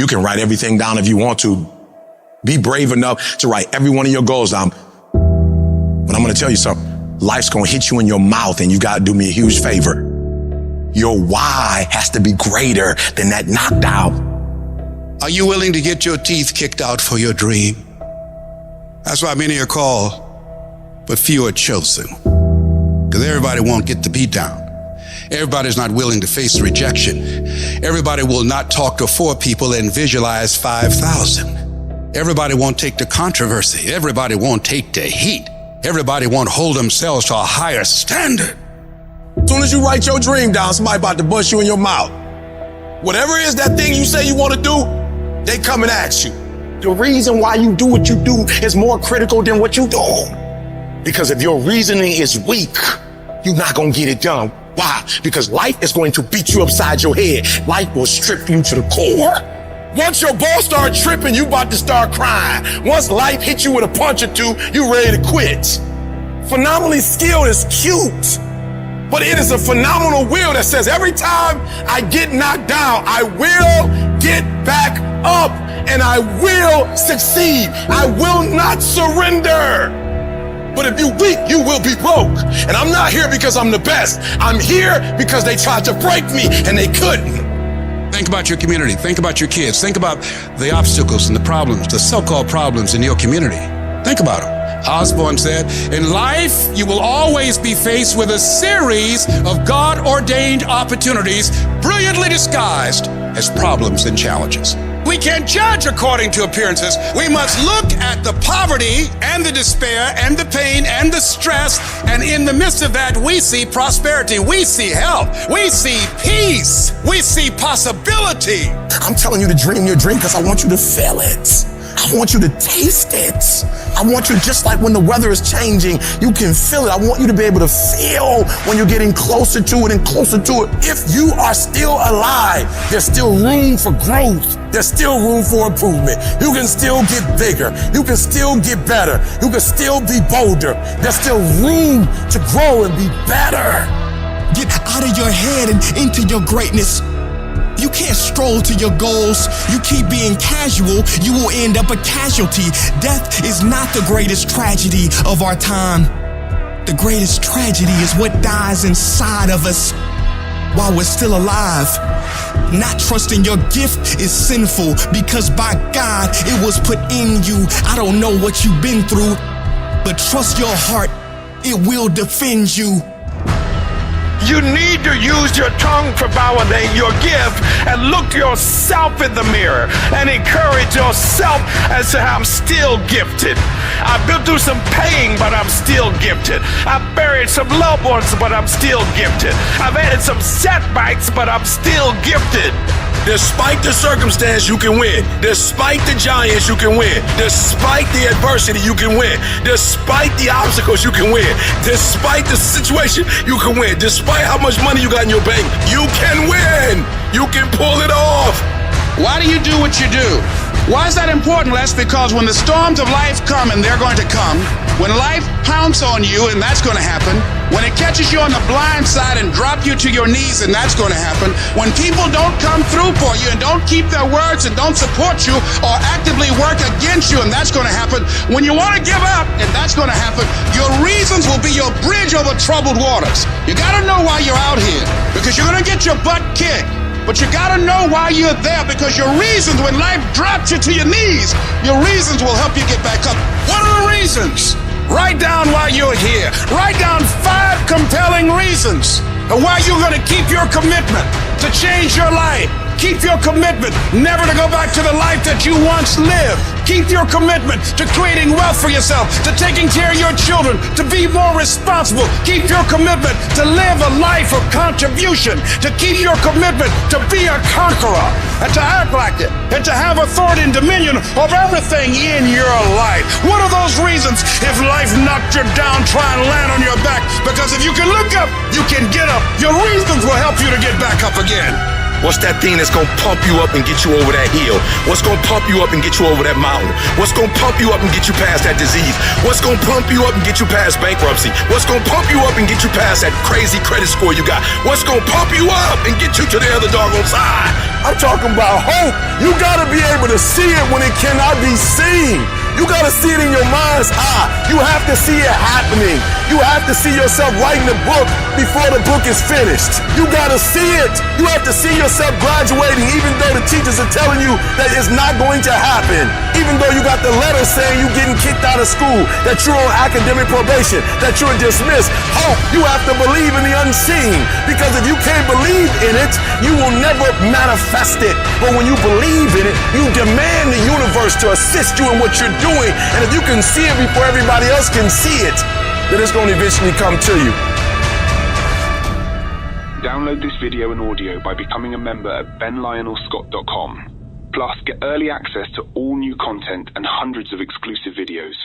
You can write everything down if you want to. Be brave enough to write every one of your goals down. But I'm going to tell you something. Life's going to hit you in your mouth, and you got to do me a huge favor. Your why has to be greater than that knocked out. Are you willing to get your teeth kicked out for your dream? That's why many are called, but few are chosen. Because everybody won't get the beat down. Everybody's not willing to face rejection. Everybody will not talk to 4 people and visualize 5,000. Everybody won't take the controversy. Everybody won't take the heat. Everybody won't hold themselves to a higher standard. As soon as you write your dream down, somebody about to bust you in your mouth. Whatever it is that thing you say you want to do, they coming at you. The reason why you do what you do is more critical than what you do. Because if your reasoning is weak, you're not going to get it done. Why? Because life is going to beat you upside your head. Life will strip you to the core. Once your balls start tripping, you about to start crying. Once life hits you with a punch or two, you ready to quit. Phenomenally skilled is cute, but it is a phenomenal will that says every time I get knocked down, I will get back up and I will succeed. I will not surrender. But if you're weak, you will be broke. And I'm not here because I'm the best. I'm here because they tried to break me and they couldn't. Think about your community. Think about your kids. Think about the obstacles and the problems, the so-called problems in your community. Think about them. Osborne said, in life, you will always be faced with a series of God-ordained opportunities brilliantly disguised as problems and challenges. We can't judge according to appearances. We must look at the poverty and the despair and the pain and the stress. And in the midst of that, we see prosperity. We see health. We see peace. We see possibility. I'm telling you to dream your dream because I want you to feel it. I want you to taste it. I want you, just like when the weather is changing, you can feel it. I want you to be able to feel when you're getting closer to it and closer to it. If you are still alive, there's still room for growth. There's still room for improvement. You can still get bigger. You can still get better. You can still be bolder. There's still room to grow and be better. Get out of your head and into your greatness. You can't stroll to your goals. You keep being casual, you will end up a casualty. Death is not the greatest tragedy of our time. The greatest tragedy is what dies inside of us while we're still alive. Not trusting your gift is sinful because by God, it was put in you. I don't know what you've been through, but trust your heart. It will defend you. You need to use your tongue for validating your gift and look yourself in the mirror and encourage yourself as to how I'm still gifted. I've been through some pain, but I'm still gifted. I've buried some loved ones, but I'm still gifted. I've had some setbacks, but I'm still gifted. Despite the circumstance, you can win. Despite the giants, you can win. Despite the adversity, you can win. Despite the obstacles, you can win. Despite the situation, you can win. Despite how much money you got in your bank, you can win. You can pull it off. Why do you do what you do? Why is that important, Les? Because when the storms of life come, and they're going to come, when life pounces on you, and that's going to happen, when it catches you on the blind side and drop you to your knees, and that's going to happen, when people don't come through for you and don't keep their words and don't support you or actively work against you, and that's going to happen, when you want to give up, and that's going to happen, your reasons will be your bridge over troubled waters. You got to know why you're out here, because you're going to get your butt kicked. But you gotta know why you're there, because your reasons, when life drops you to your knees, your reasons will help you get back up. What are the reasons? Write down why you're here. Write down 5 compelling reasons of why you're gonna keep your commitment to change your life. Keep your commitment never to go back to the life that you once lived. Keep your commitment to creating wealth for yourself, to taking care of your children, to be more responsible. Keep your commitment to live a life of contribution, to keep your commitment to be a conqueror and to act like it, and to have authority and dominion over everything in your life. What are those reasons if life knocked you down, try and land on your back? Because if you can look up, you can get up. Your reasons will help you to get back up again. What's that thing that's gonna pump you up and get you over that hill? What's gonna pump you up and get you over that mountain? What's gonna pump you up and get you past that disease? What's gonna pump you up and get you past bankruptcy? What's gonna pump you up and get you past that crazy credit score you got? What's gonna pump you up and get you to the other doggone side? I'm talking about hope. You gotta be able to see it when it cannot be seen. You gotta see it in your mind's eye. You have to see it happening. You have to see yourself writing the book before the book is finished. You gotta see it. You have to see yourself graduating even though the teachers are telling you that it's not going to happen. Even though you got the letter saying you're getting kicked out of school, that you're on academic probation, that you're dismissed. Hope, you have to believe in the unseen. Because if you can't believe in it, you will never manifest it. But when you believe in it, you demand the universe to assist you in what you're doing. And if you can see it before everybody else can see it, then it's going to eventually come to you. Download this video and audio by becoming a member at benlionelscott.com. Plus, get early access to all new content and hundreds of exclusive videos.